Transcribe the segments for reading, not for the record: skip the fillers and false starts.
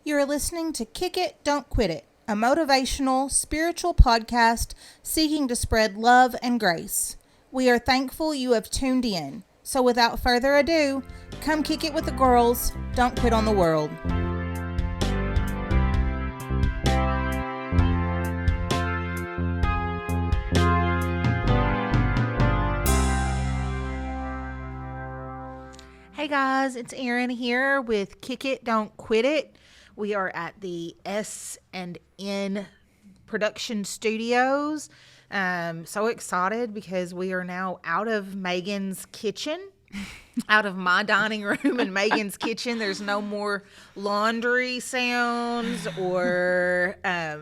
You're listening to Kick It, Don't Quit It, a motivational, spiritual podcast seeking to spread love and grace. We are thankful you have tuned in. So without further ado, come kick it with the girls. Don't quit on the world. Hey guys, it's Erin here with Kick It, Don't Quit It. We are at the S&N production studios. So excited because we are now out of Meagan's kitchen, out of my dining room and Meagan's kitchen. There's no more laundry sounds or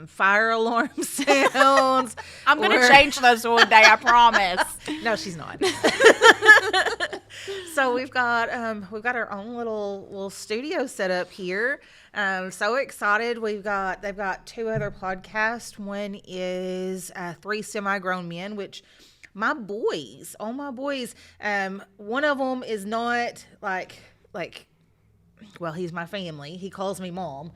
fire alarm sounds. I'm going to change those one day, I promise. No, she's not. So we've got our own little studio set up here. So excited. They've got two other podcasts. One is Three Semi-Grown Men, which my boys, one of them is not like, well, he's my family. He calls me mom.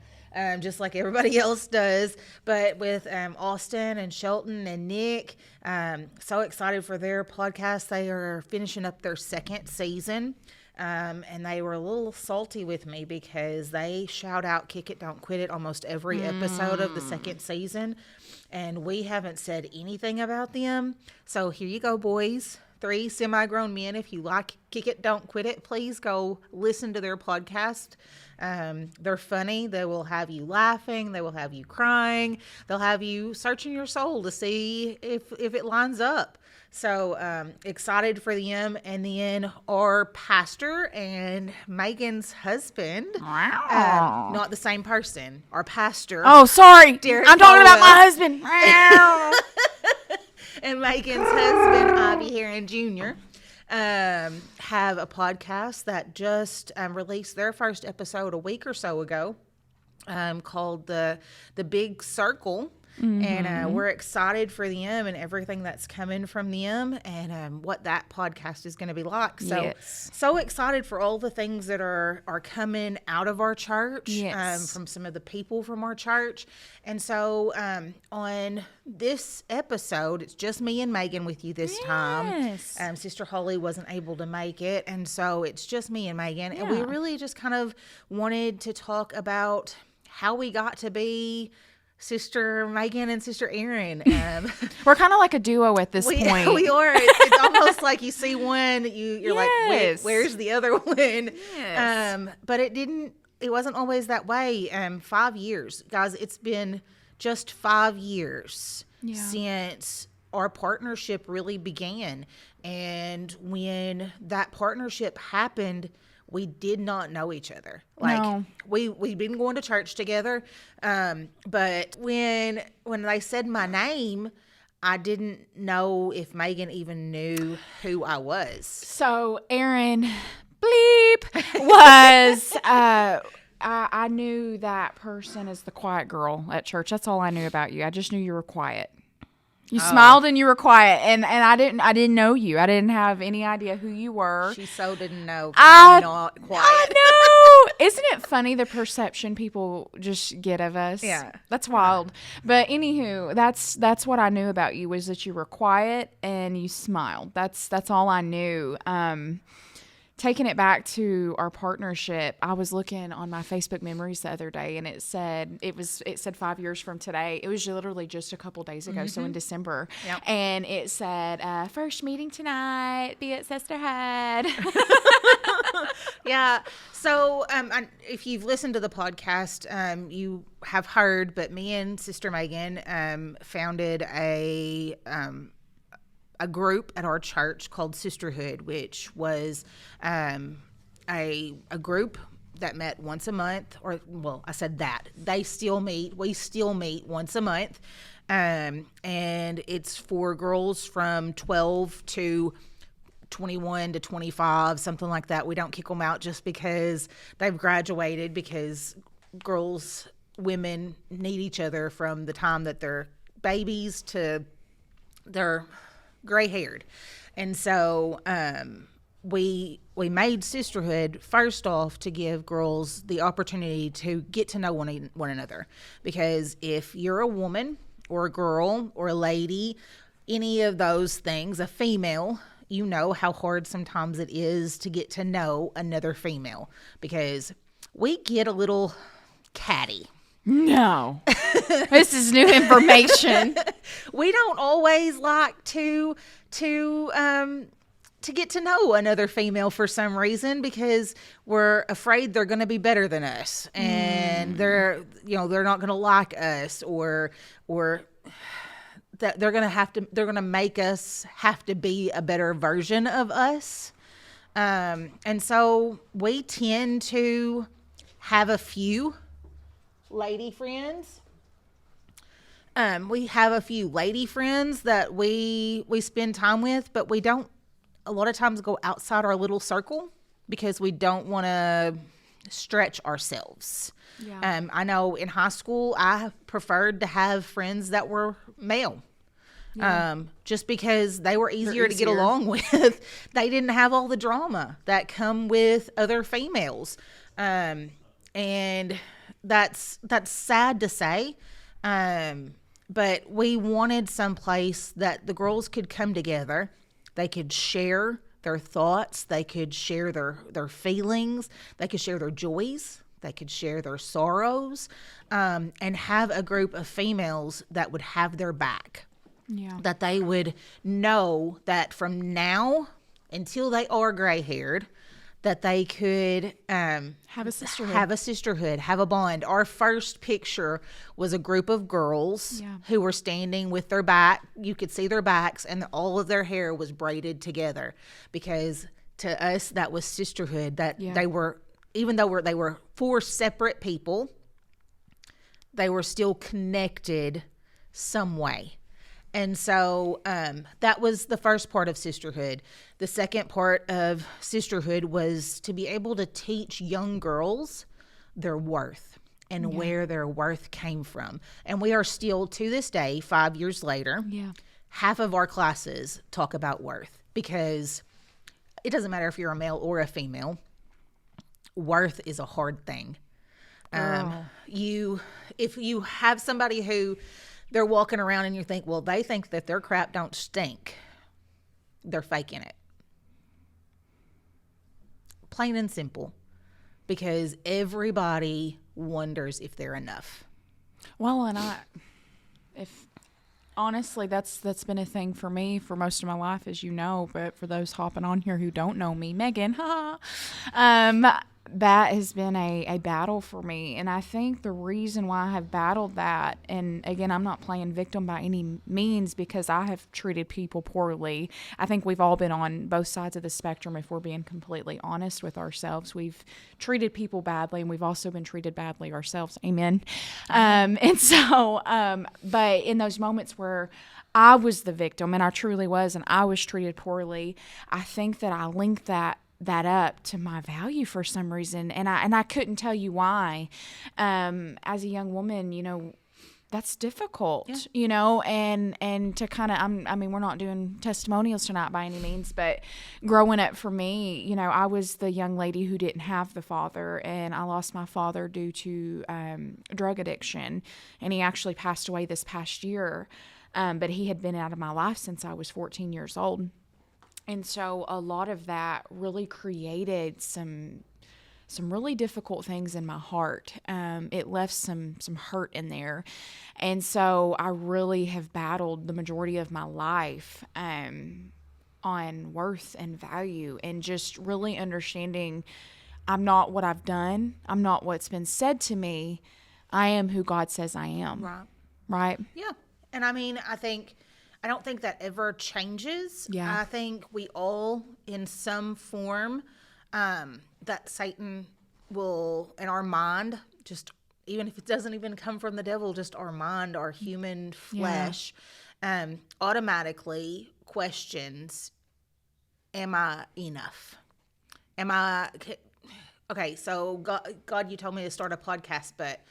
Just like everybody else does, but with Austin and Shelton and Nick, so excited for their podcast. They are finishing up their second season, and they were a little salty with me because they shout out Kick It, Don't Quit It almost every episode of the second season, and we haven't said anything about them. So here you go, boys. Three Semi-Grown Men. If you like Kick It, Don't Quit It, please go listen to their podcast. They're funny. They will have you laughing. They will have you crying. They'll have you searching your soul to see if it lines up. So excited for them. And then our pastor and Meagan's husband, Wow. not the same person, our pastor. Oh, sorry. Derek I'm talking about Caldwell. my husband. Wow. And Meagan's husband, Ivy Heron Jr., have a podcast that just released their first episode a week or so ago, called the Big Circle. Mm-hmm. And we're excited for them and everything that's coming from them and what that podcast is going to be like. So, Yes. So excited for all the things that are coming out of our church, Yes. from some of the people from our church. And so on this episode, it's just me and Meagan with you this time. Sister Holly wasn't able to make it. And so it's just me and Meagan. And we really just kind of wanted to talk about how we got to be Sister Meagan and Sister Erin. We're kind of like a duo at this point. We are. It's almost like you see one, you're like, Yes. where's the other one? Yes. But it wasn't always that way. 5 years, guys. It's been just 5 years since our partnership really began. And when that partnership happened, we did not know each other. No. We'd been going to church together. But when they said my name, I didn't know if Meagan even knew who I was. So, Erin, bleep, was, I knew that person as the quiet girl at church. That's all I knew about you. I just knew you were quiet. You smiled and you were quiet, and I didn't know you. I didn't have any idea who you were. She so didn't know. I'm not quiet. I know. Isn't it funny the perception people just get of us? Yeah, that's wild. But anywho, that's what I knew about you, was that you were quiet and you smiled. That's all I knew. Taking it back to our partnership, I was looking on my Facebook memories the other day, and it said 5 years from today. It was literally just a couple days ago, so in December. Yep. And it said, first meeting tonight, be at Sisterhood. Yeah. So if you've listened to the podcast, you have heard, but me and Sister Meagan founded a group at our church called Sisterhood, which was a group that met once a month, or, well, I said that. They still meet. We still meet once a month. And it's for girls from 12 to 21 to 25, something like that. We don't kick them out just because they've graduated, because women need each other from the time that they're babies to they're gray haired. And so we made sisterhood first off to give girls the opportunity to get to know one another, because if you're a woman or a girl or a lady, any of those things, a female, you know how hard sometimes it is to get to know another female, because we get a little catty. No. This is new information. We don't always like to get to know another female for some reason, because we're afraid they're going to be better than us, and they're not going to like us, or that they're going to make us have to be a better version of us. And so we tend to have a few lady friends. We have a few lady friends that we spend time with, but we don't a lot of times go outside our little circle because we don't want to stretch ourselves. Yeah. I know in high school I preferred to have friends that were male. Yeah. Just because they were easier to get along with. They didn't have all the drama that come with other females. And that's sad to say. But we wanted some place that the girls could come together. They could share their thoughts. They could share their feelings. They could share their joys. They could share their sorrows, and have a group of females that would have their back. Yeah. That they would know that from now until they are gray-haired, that they could have a sisterhood, have a bond. Our first picture was a group of girls who were standing with their back. You could see their backs, and all of their hair was braided together, because to us that was sisterhood. That they were, even though they were four separate people, they were still connected some way. And so that was the first part of sisterhood. The second part of sisterhood was to be able to teach young girls their worth and where their worth came from. And we are still, to this day, 5 years later, half of our classes talk about worth, because it doesn't matter if you're a male or a female. Worth is a hard thing. If you have somebody who they're walking around and you think, well, they think that their crap don't stink, they're faking it. Plain and simple. Because everybody wonders if they're enough. Well, and honestly, that's been a thing for me for most of my life, as you know. But for those hopping on here who don't know me, Meagan, that has been a battle for me. And I think the reason why I have battled that, and again, I'm not playing victim by any means, because I have treated people poorly. I think we've all been on both sides of the spectrum, if we're being completely honest with ourselves. We've treated people badly, and we've also been treated badly ourselves. Amen. But in those moments where I was the victim, and I truly was, and I was treated poorly, I think that I linked that up to my value for some reason, and I couldn't tell you why. As a young woman, that's difficult, and to kind of, we're not doing testimonials tonight by any means, but growing up for me, I was the young lady who didn't have the father, and I lost my father due to drug addiction, and he actually passed away this past year, but he had been out of my life since I was 14 years old. And so a lot of that really created some really difficult things in my heart. It left some hurt in there. And so I really have battled the majority of my life on worth and value, and just really understanding I'm not what I've done. I'm not what's been said to me. I am who God says I am. Right? Yeah. And I don't think that ever changes. Yeah. I think we all, in some form, that Satan will, in our mind, just, even if it doesn't even come from the devil, just our mind, our human flesh, automatically questions, am I enough? Okay, so God, you told me to start a podcast, but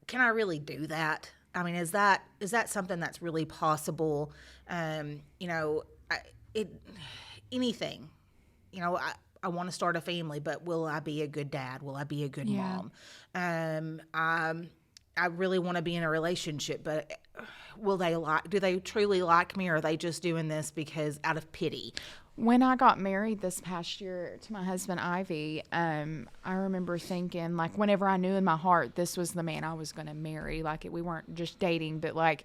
can I really do that? Is that something that's really possible? Anything. I want to start a family, but will I be a good dad? Will I be a good Yeah. mom? I really want to be in a relationship, but do they truly like me, or are they just doing this because out of pity? When I got married this past year to my husband Ivy, I remember thinking, like, whenever I knew in my heart this was the man I was going to marry, like we weren't just dating, but like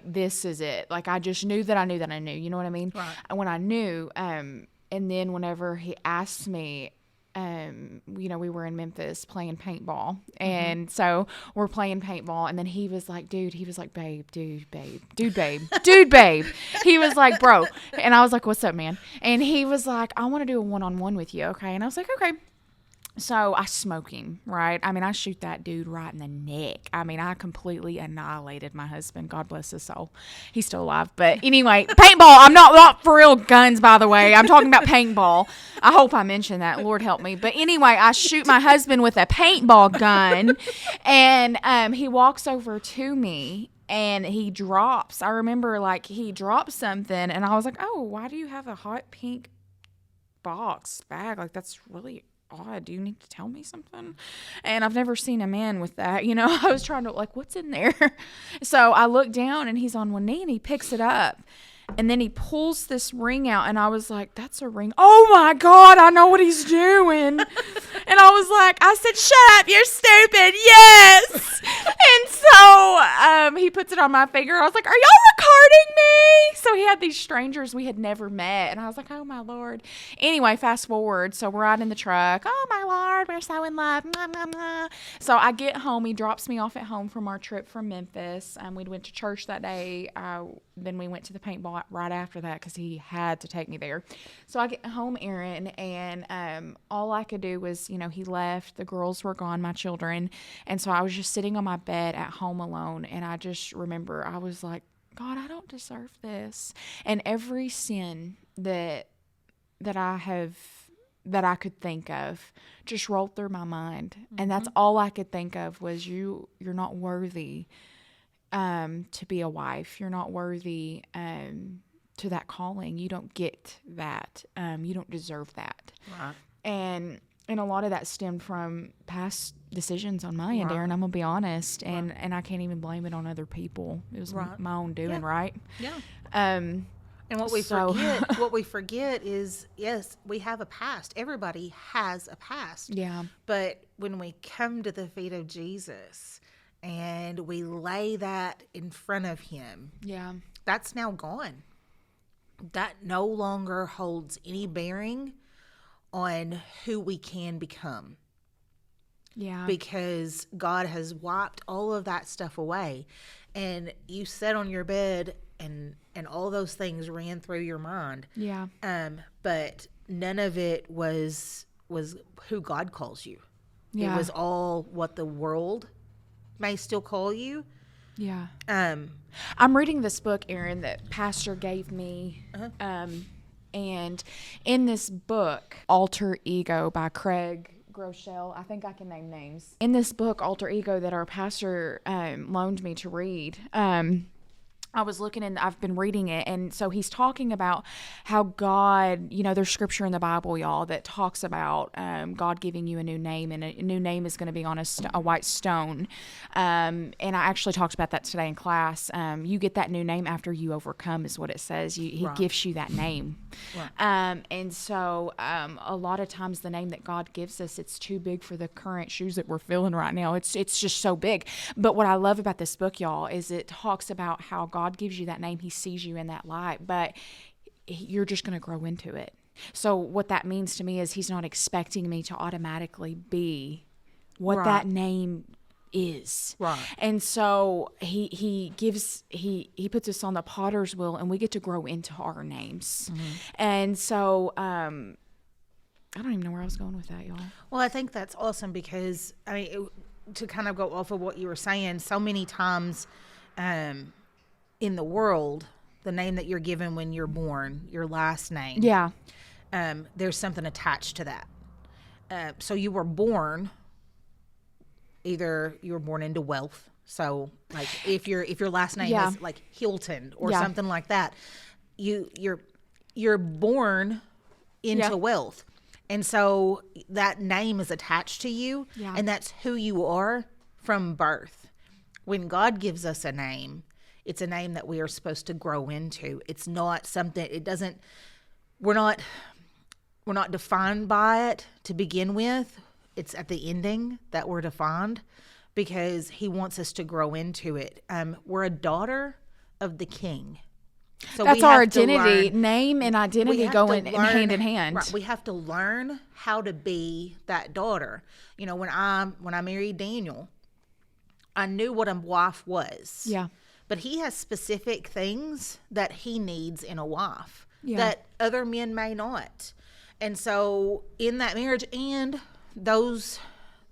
this is it. Like I just knew that I knew that I knew. You know what I mean? Right. When I knew, and then whenever he asked me, we were in Memphis playing paintball. And so we're playing paintball. And then he was like, babe, dude, babe. He was like, bro. And I was like, what's up, man? And he was like, I want to do a one-on-one with you. Okay. And I was like, okay. So I smoke him, right? I mean, I shoot that dude right in the neck. I mean, I completely annihilated my husband. God bless his soul. He's still alive. But anyway, paintball. I'm not for real guns, by the way. I'm talking about paintball. I hope I mentioned that. Lord help me. But anyway, I shoot my husband with a paintball gun, and he walks over to me. And he drops. I remember, like, he dropped something, and I was like, oh, why do you have a hot pink bag? Like, that's really odd. Do you need to tell me something? And I've never seen a man with that. I was trying to, like, what's in there? So I look down, and he's on one knee, and he picks it up. And then he pulls this ring out, and I was like, that's a ring. Oh, my God, I know what he's doing. And I was like, I said, shut up, you're stupid. Yes. And so he puts it on my finger. I was like, are y'all recording me? So he had these strangers we had never met. And I was like, oh, my Lord. Anyway, fast forward. So we're out in the truck. Oh, my Lord, we're so in love. Mwah, mwah, mwah. So I get home. He drops me off at home from our trip from Memphis. We went to church that day. Then we went to the paintball right after that because he had to take me there. So I get home, Erin, and all I could do was, he left. The girls were gone, my children. And so I was just sitting on my bed at home alone. And I just remember I was like, God, I don't deserve this. And every sin that I could think of just rolled through my mind. Mm-hmm. And that's all I could think of was you're not worthy to be a wife. You're not worthy to that calling. You don't get that. You don't deserve that. Right. And a lot of that stemmed from past decisions on my end, Erin. I'm gonna be honest, and I can't even blame it on other people. It was my own doing, right? Yeah. And what we forget is, yes, we have a past. Everybody has a past. Yeah. But when we come to the feet of Jesus and we lay that in front of him, yeah, that's now gone. That no longer holds any bearing on who we can become. Yeah. Because God has wiped all of that stuff away. And you sat on your bed and all those things ran through your mind. Yeah. But none of it was who God calls you. Yeah. It was all what the world may still call you. Yeah. I'm reading this book, Erin, that Pastor gave me. And in this book, Alter Ego by Craig Groeschel, I think I can name names. In this book, Alter Ego, that our pastor loaned me to read, I was looking and I've been reading it. And so he's talking about how God, there's scripture in the Bible, y'all, that talks about God giving you a new name, and a new name is going to be on a white stone. And I actually talked about that today in class. You get that new name after you overcome is what it says. He gives you that name. Right. And so a lot of times the name that God gives us, it's too big for the current shoes that we're filling right now. It's just so big. But what I love about this book, y'all, is it talks about how God gives you that name. He sees you in that light, but you're just going to grow into it. So what that means to me is he's not expecting me to automatically be what that name is. Right. And so he puts us on the potter's wheel, and we get to grow into our names. Mm-hmm. And so I don't even know where I was going with that, y'all. Well, I think that's awesome because to kind of go off of what you were saying, so many times in the world, the name that you're given when you're born, your last name. Yeah. There's something attached to that. So you were born, either you were born into wealth. So like if your last name is like Hilton or something like that, you're born into Yeah. wealth. And so that name is attached to you, Yeah. and that's who you are from birth. When God gives us a name, it's a name that we are supposed to grow into. It's not something, it doesn't, we're not defined by it to begin with. It's at the ending that we're defined, because he wants us to grow into it. We're a daughter of the King. So That's we our have to identity. learn- Name and we identity have go to in learn- hand in hand. Right, we have to learn how to be that daughter. You know, when I married Daniel, I knew what a wife was. Yeah. But he has specific things that he needs in a wife Yeah. that other men may not. And so in that marriage, and those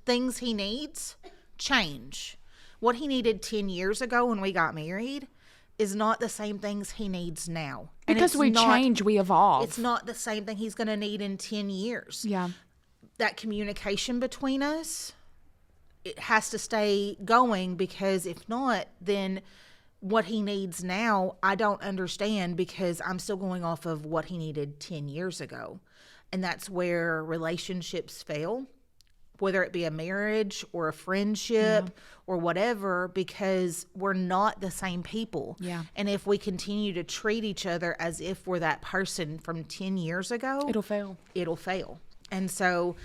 things he needs change. What he needed 10 years ago when we got married is not the same things he needs now. And Because it's we not- change, we evolve. It's not the same thing he's going to need in 10 years. Yeah. That communication between us, it has to stay going, because if not, then what he needs now, I don't understand, because I'm still going off of what he needed 10 years ago. And that's where relationships fail, whether it be a marriage or a friendship or whatever, because we're not the same people. Yeah. And if we continue to treat each other as if we're that person from 10 years ago, It'll fail. it'll fail. And so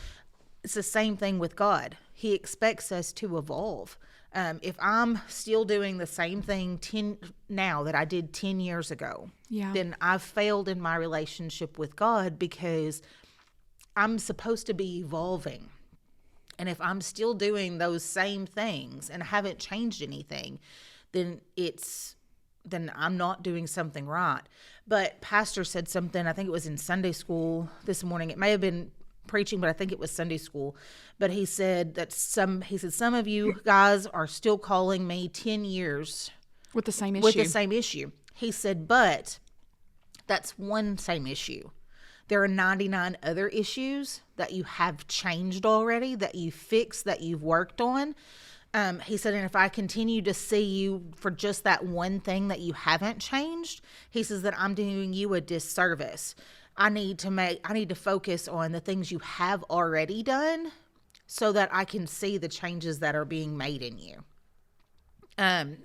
it's the same thing with God. He expects us to evolve. If I'm still doing the same thing now that I did 10 years ago, Yeah. then I've failed in my relationship with God, because I'm supposed to be evolving. And if I'm still doing those same things and haven't changed anything, then I'm not doing something right. But Pastor said something, I think it was in Sunday school this morning. It may have been preaching, but I think it was Sunday school. But he said some of you guys are still calling me 10 years With the same issue. with the same issue. He said, but that's one same issue. There are 99 other issues that you have changed already, that you fixed, that you've worked on. He said, and if I continue to see you for just that one thing that you haven't changed, he says that I'm doing you a disservice. I need to focus on the things you have already done, so that I can see the changes that are being made in you.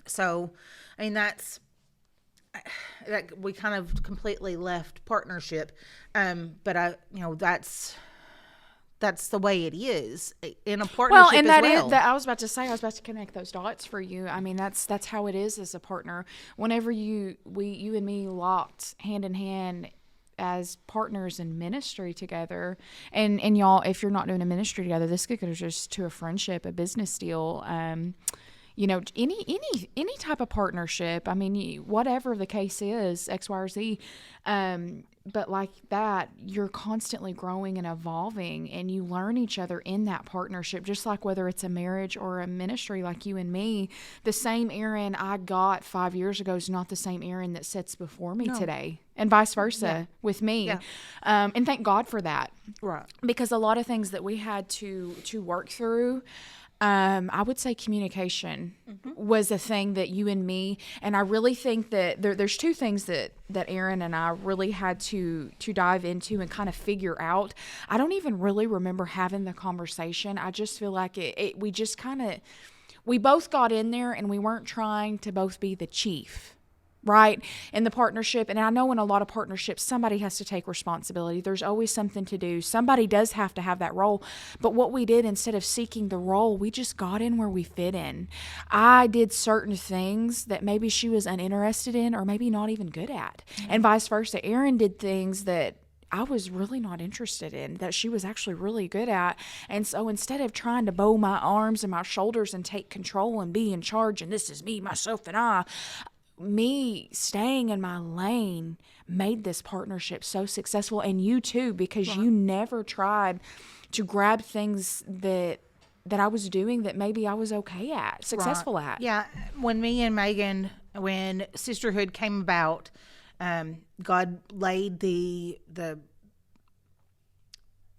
So, I mean, that we kind of completely left partnership. But that's the way it is in a partnership. Well, and that as is well. that I was about to connect those dots for you. I mean, that's how it is as a partner. Whenever you and me locked hand in hand as partners in ministry together, and y'all, if you're not doing a ministry together, this could go just to a friendship, a business deal, you know, any type of partnership. I mean, whatever the case is, X, Y, or Z. But like that, you're constantly growing and evolving, and you learn each other in that partnership, just like whether it's a marriage or a ministry, like you and me. The same Erin I got 5 years ago is not the same Erin that sits before me today, and vice versa with me. Yeah. And thank God for that. Right. Because a lot of things that we had to work through, I would say communication was a thing that you and me, and I really think that there's two things that Erin and I really had to dive into and kind of figure out. I don't even really remember having the conversation. I just feel like we both got in there, and we weren't trying to both be the chief, right, in the partnership. And I know in a lot of partnerships, somebody has to take responsibility. There's always something to do. Somebody does have to have that role. But what we did, instead of seeking the role, we just got in where we fit in. I did certain things that maybe she was uninterested in, or maybe not even good at. And vice versa. Erin did things that I was really not interested in, that she was actually really good at. And so instead of trying to bow my arms and my shoulders and take control and be in charge, and this is me, myself, and me staying in my lane made this partnership so successful. And you too, because you never tried to grab things that I was doing that maybe I was okay at, successful at. Yeah. When me and Meagan, when sisterhood came about, God laid the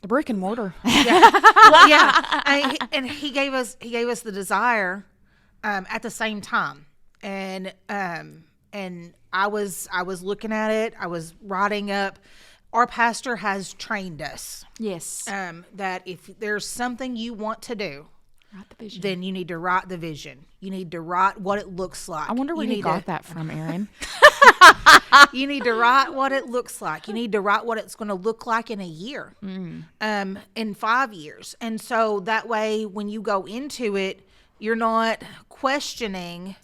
brick and mortar. well, yeah, and he gave us the desire at the same time. And I was looking at it. I was writing up our pastor has trained us Yes. that if there's something you want to do, Write the vision. then you need to write the vision. You need to write what it looks like. I wonder where you he got that from, Erin. You need to write what it looks like. You need to write what it's going to look like in a year, in 5 years. And so that way, when you go into it, you're not questioning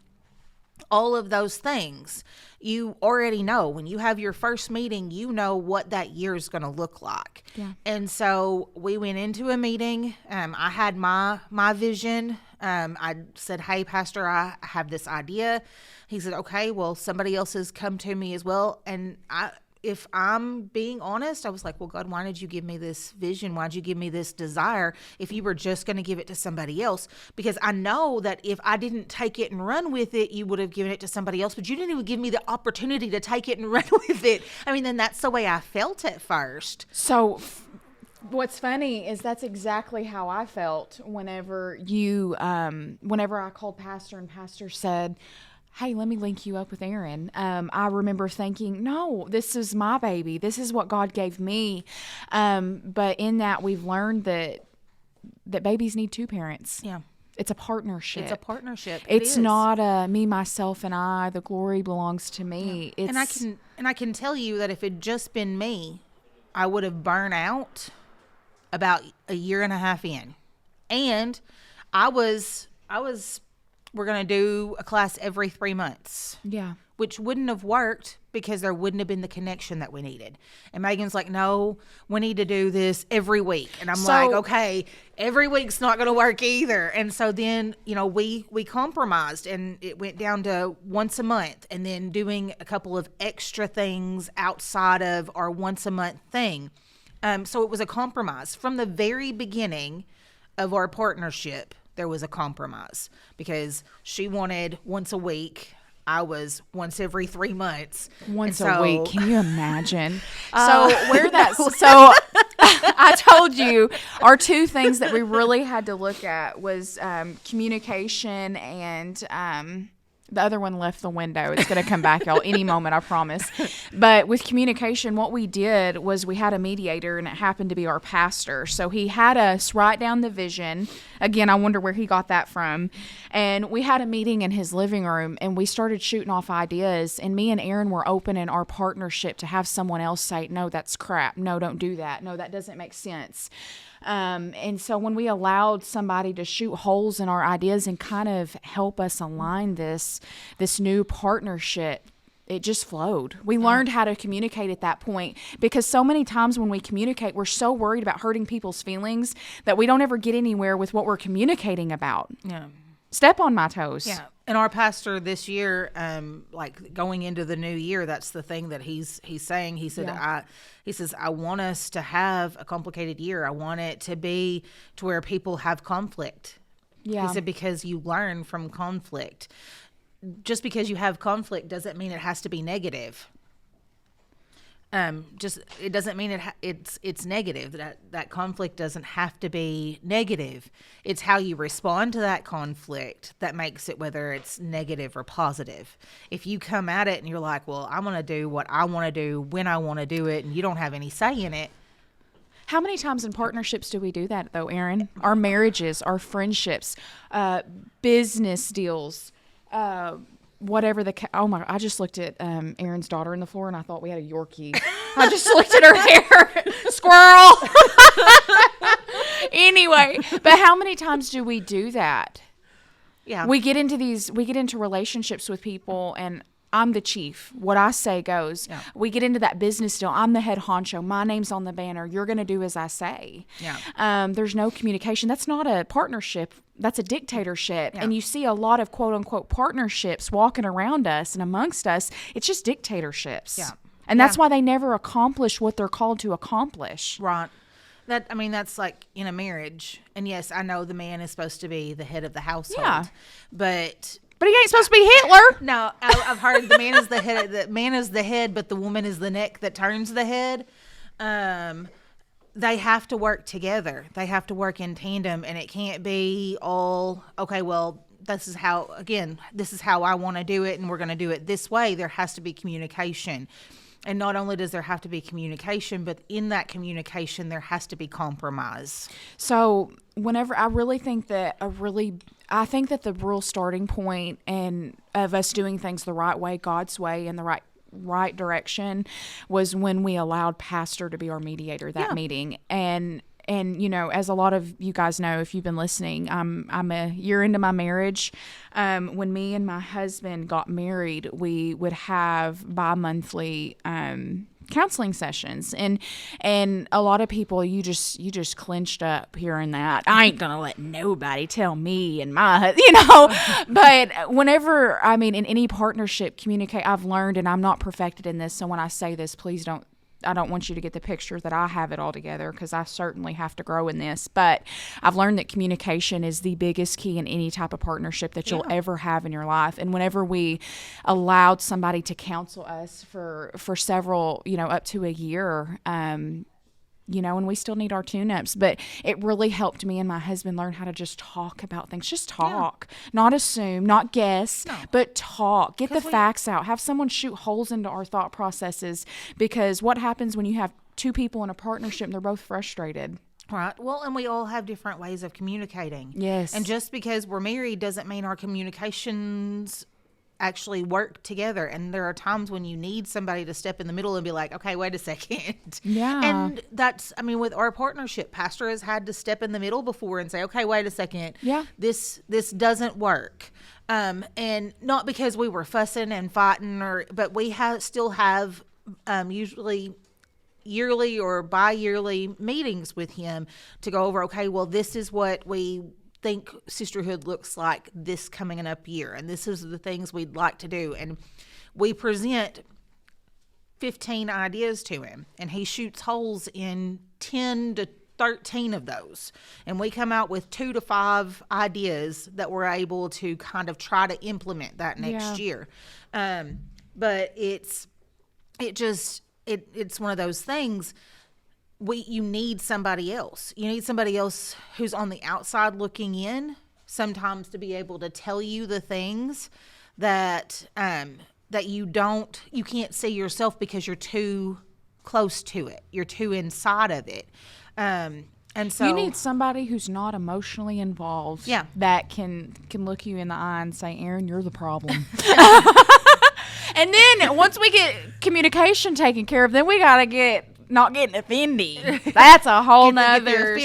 all of those things. You already know when you have your first meeting, you know what that year is going to look like. Yeah. And so we went into a meeting. I had my vision. I said, "Hey, Pastor, I have this idea." He said, "Okay, well, somebody else has come to me as well." And if I'm being honest, I was like, "Well, God, why did you give me this vision? Why did you give me this desire if you were just going to give it to somebody else?" Because I know that if I didn't take it and run with it, you would have given it to somebody else, but you didn't even give me the opportunity to take it and run with it. I mean, then that's the way I felt at first. So what's funny is that's exactly how I felt whenever I called Pastor and Pastor said, "Hey, let me link you up with Erin." I remember thinking, no, this is my baby. This is what God gave me. But in that, we've learned that babies need two parents. Yeah. It's a partnership. It's a partnership. It's not a me, myself, and I. The glory belongs to me. Yeah. It's, and I can tell you that if it'd just been me, I would have burned out about a year and a half in. And we're going to do a class every 3 months. yeah. Which wouldn't have worked because there wouldn't have been the connection that we needed. And Megan's like, "No, we need to do this every week." And I'm like, "Okay, every week's not going to work either." And so then, we compromised and it went down to once a month and then doing a couple of extra things outside of our once a month thing. So it was a compromise. From the very beginning of our partnership, there was a compromise because she wanted once a week. I was once every 3 months. Once a week. Can you imagine? So I told you our two things that we really had to look at was communication and the other one left the window. It's going to come back, y'all, any moment, I promise. But with communication, what we did was we had a mediator, and it happened to be our pastor. So he had us write down the vision. Again, I wonder where he got that from. And we had a meeting in his living room, and we started shooting off ideas. And me and Erin were open in our partnership to have someone else say, "No, that's crap. No, don't do that. No, that doesn't make sense." And so when we allowed somebody to shoot holes in our ideas and kind of help us align this new partnership, it just flowed. We learned how to communicate at that point because so many times when we communicate, we're so worried about hurting people's feelings that we don't ever get anywhere with what we're communicating about. Yeah. Step on my toes. Yeah. And our pastor this year, like going into the new year, that's the thing that he's saying. He said, he says, "I want us to have a complicated year. I want it to be to where people have conflict." Yeah. He said, because you learn from conflict. Just because you have conflict doesn't mean it has to be negative. It doesn't mean it's negative. That conflict doesn't have to be negative. It's how you respond to that conflict that makes it whether it's negative or positive. If you come at it and you're like, "Well, I'm going to do what I want to do when I want to do it," and you don't have any say in it. How many times in partnerships do we do that, though, Erin? Our marriages, our friendships, business deals, whatever I just looked at Erin's daughter in the floor, and I thought we had a Yorkie. I just looked at her hair. Squirrel. Anyway, but how many times do we do that? Yeah. We get into relationships with people, and I'm the chief. What I say goes. Yeah. We get into that business deal. I'm the head honcho. My name's on the banner. You're going to do as I say. Yeah. There's no communication. That's not a partnership. That's a dictatorship. Yeah. And you see a lot of quote unquote partnerships walking around us and amongst us. It's just dictatorships. Yeah. And that's why they never accomplish what they're called to accomplish. Right. That's like in a marriage. And yes, I know the man is supposed to be the head of the household. Yeah. But he ain't supposed to be Hitler. no, I've heard the man is the head. The man is the head, but the woman is the neck that turns the head. They have to work together. They have to work in tandem, and it can't be all okay. Well, this is how I want to do it, and we're going to do it this way. There has to be communication. And not only does there have to be communication, but in that communication, there has to be compromise. So whenever I think that the real starting point and of us doing things the right way, God's way, and the right direction was when we allowed pastor to be our mediator that meeting. And as a lot of you guys know, if you've been listening, I'm a year into my marriage. When me and my husband got married, we would have bi-monthly counseling sessions, and a lot of people, you just clenched up hearing that. I ain't gonna let nobody tell me and my but whenever, in any partnership, communicate. I've learned, and I'm not perfected in this, so when I say this, please I don't want you to get the picture that I have it all together, because I certainly have to grow in this. But I've learned that communication is the biggest key in any type of partnership that you'll ever have in your life. And whenever we allowed somebody to counsel us for several, up to a year, and we still need our tune-ups, but it really helped me and my husband learn how to just talk about things. Just talk, not assume, not guess, but talk. Get the facts out. Have someone shoot holes into our thought processes, because what happens when you have two people in a partnership and they're both frustrated? Right. Well, and we all have different ways of communicating. Yes. And just because we're married doesn't mean our communications actually work together. And there are times when you need somebody to step in the middle and be like, okay, wait a second. Yeah. And that's, with our partnership, pastor has had to step in the middle before and say, okay, wait a second. Yeah. This doesn't work. And not because we were fussing and fighting, but we still have usually yearly or bi-yearly meetings with him to go over, okay, well, this is what we think sisterhood looks like this coming up year, and this is the things we'd like to do. And we present 15 ideas to him, and he shoots holes in 10 to 13 of those, and we come out with 2 to 5 ideas that we're able to kind of try to implement that next year. But it's one of those things. You need somebody else. You need somebody else who's on the outside looking in, sometimes, to be able to tell you the things that you can't see yourself because you're too close to it. You're too inside of it. And so you need somebody who's not emotionally involved. Yeah. That can look you in the eye and say, Erin, you're the problem. And then once we get communication taken care of, then we got to get not getting offended. That's a whole nother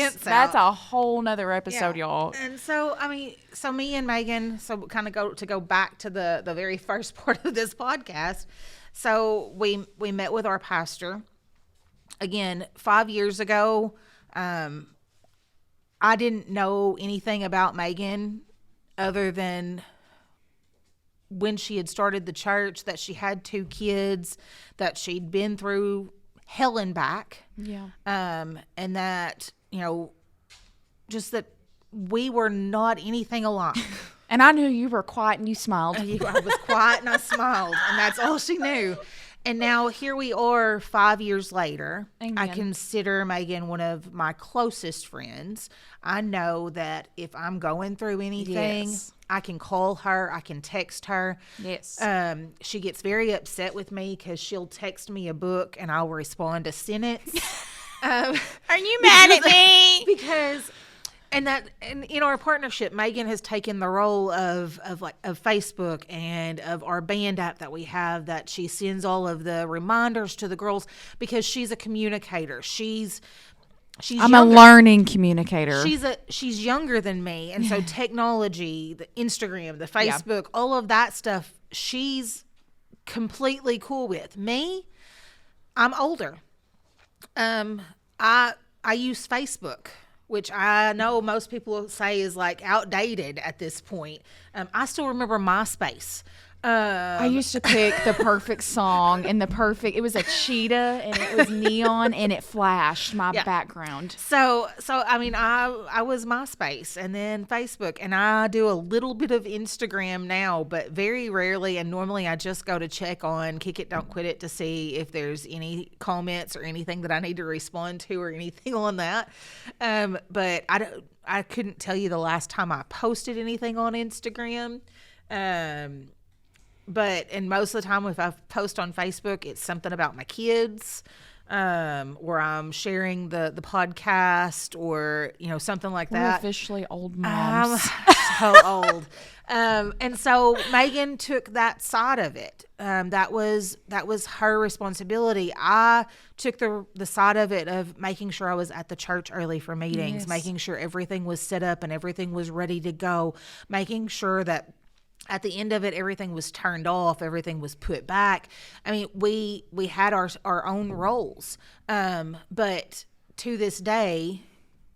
episode, y'all. And so, so me and Meagan, kind of go back to the very first part of this podcast. So we met with our pastor again 5 years ago. I didn't know anything about Meagan other than when she had started the church, that she had 2 kids, that she'd been through hell and back. Yeah. And that, just that we were not anything alike. And I knew you were quiet and you smiled. I was quiet and I smiled, and that's all she knew. And now here we are 5 years later. Amen. I consider Meagan one of my closest friends. I know that if I'm going through anything, Yes. I can call her. I can text her. Yes. She gets very upset with me because she'll text me a book and I'll respond a sentence. Are you mad at me? Because and in our partnership, Meagan has taken the role of Facebook and of our band app that we have, that she sends all of the reminders to the girls, because she's a communicator. She's I'm younger. A learning communicator. She's younger than me, and so technology, the Instagram, the Facebook, all of that stuff, she's completely cool with. Me, I'm older. I use Facebook, which I know most people say is like outdated at this point. I still remember MySpace. I used to pick the perfect song and it was a cheetah and it was neon and it flashed my background. So I was MySpace and then Facebook, and I do a little bit of Instagram now, but very rarely. And normally I just go to check on Kick It, Don't Quit It to see if there's any comments or anything that I need to respond to or anything on that. But I couldn't tell you the last time I posted anything on Instagram. and most of the time if I post on Facebook, it's something about my kids, or I'm sharing the podcast, or something like We're that. officially old moms. So old. And so Meagan took that side of it. That was her responsibility. I took the side of it of making sure I was at the church early for meetings, Yes. making sure everything was set up and everything was ready to go, making sure that at the end of it, everything was turned off, everything was put back. I mean, we had our own roles. But to this day,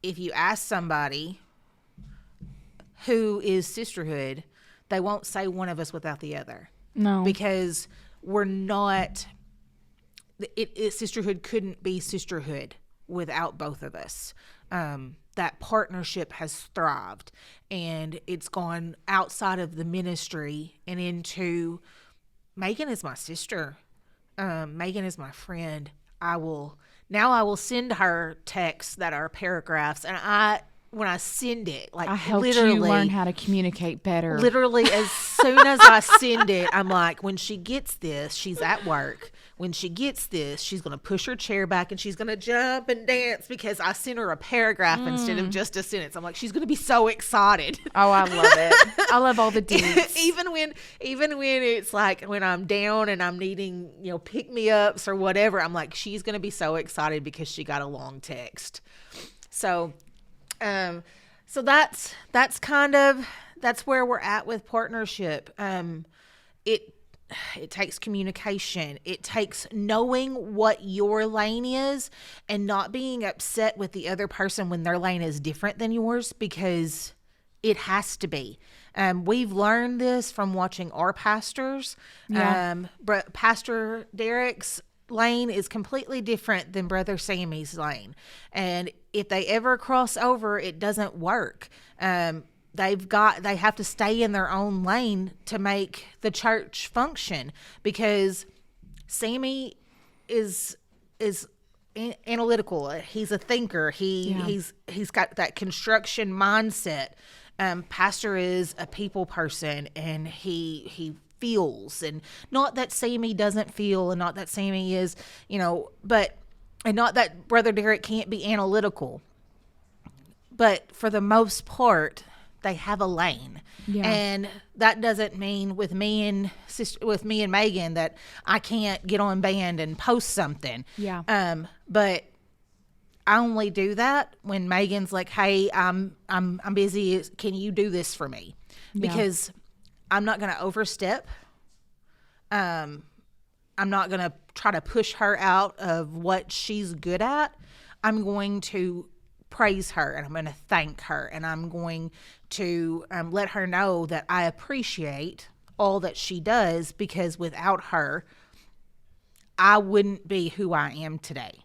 if you ask somebody who is sisterhood, they won't say one of us without the other. No. Because we're not, sisterhood couldn't be sisterhood without both of us. That partnership has thrived, and it's gone outside of the ministry and into, Meagan is my sister. Meagan is my friend. I will send her texts that are paragraphs, and when I send it, like, I helped literally you learn how to communicate better. Literally, as soon as I send it, I'm like, when she gets this, she's at work. When she gets this, she's going to push her chair back and she's going to jump and dance because I sent her a paragraph instead of just a sentence. I'm like, she's going to be so excited. Oh, I love it. I love all the deets. even when it's like when I'm down and I'm needing, pick me ups or whatever, I'm like, she's going to be so excited because she got a long text. So that's where we're at with partnership. It takes communication. It takes knowing what your lane is and not being upset with the other person when their lane is different than yours, because it has to be. We've learned this from watching our pastors. Yeah. Pastor Derek's lane is completely different than Brother Sammy's lane. And if they ever cross over, it doesn't work. They have to stay in their own lane to make the church function, because Sammy is analytical. He's a thinker. He's got that construction mindset. Pastor is a people person, and he feels, and not that Sammy doesn't feel, and not that Sammy is, and not that Brother Derek can't be analytical, but for the most part, they have a lane. Yeah. And that doesn't mean with me and Meagan that I can't get on band and post something. Yeah. But I only do that when Meagan's like, "Hey, I'm busy. Can you do this for me?" Because I'm not going to overstep. I'm not going to try to push her out of what she's good at. I'm going to praise her, and I'm going to thank her, and I'm going to let her know that I appreciate all that she does, because without her, I wouldn't be who I am today.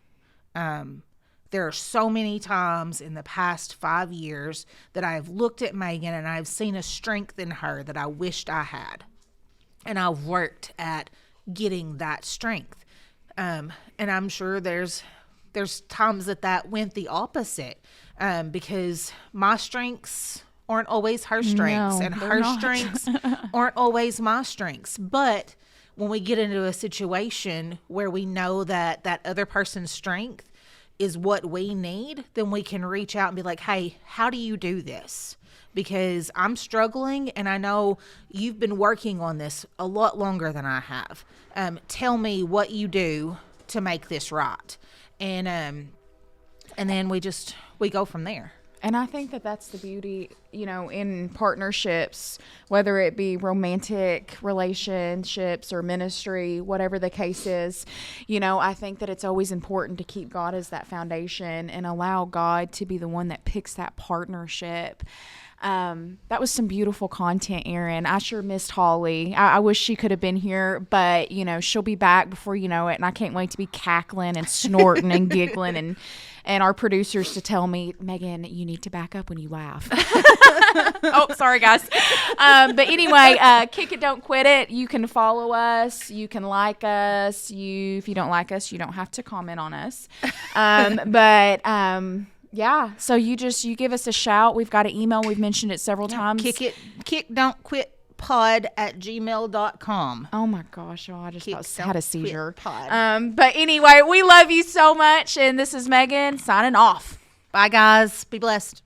There are so many times in the past 5 years that I have looked at Meagan and I've seen a strength in her that I wished I had. And I've worked at getting that strength. And I'm sure there's times that went the opposite, because my strengths aren't always her strengths, No, and they're her not. strengths aren't always my strengths. But when we get into a situation where we know that other person's strength is what we need, then we can reach out and be like, "Hey, how do you do this? Because I'm struggling, and I know you've been working on this a lot longer than I have. Tell me what you do to make this right." And then we go from there. And I think that's the beauty, in partnerships, whether it be romantic relationships or ministry, whatever the case is. I think that it's always important to keep God as that foundation and allow God to be the one that picks that partnership. That was some beautiful content, Erin. I sure missed Holly. I wish she could have been here, but she'll be back before you know it, and I can't wait to be cackling and snorting and giggling and our producers to tell me, "Meagan, you need to back up when you laugh." Oh, sorry guys. But anyway, Kick It, Don't Quit It. You can follow us. You can like us. If you don't like us, you don't have to comment on us. Yeah, so you give us a shout. We've got an email. We've mentioned it several times. Kick Don't Quit quitpod@gmail.com. Oh my gosh, y'all, I just Kick, about had a don't seizure. quit pod. But anyway, we love you so much, and this is Megan signing off. Bye, guys. Be blessed.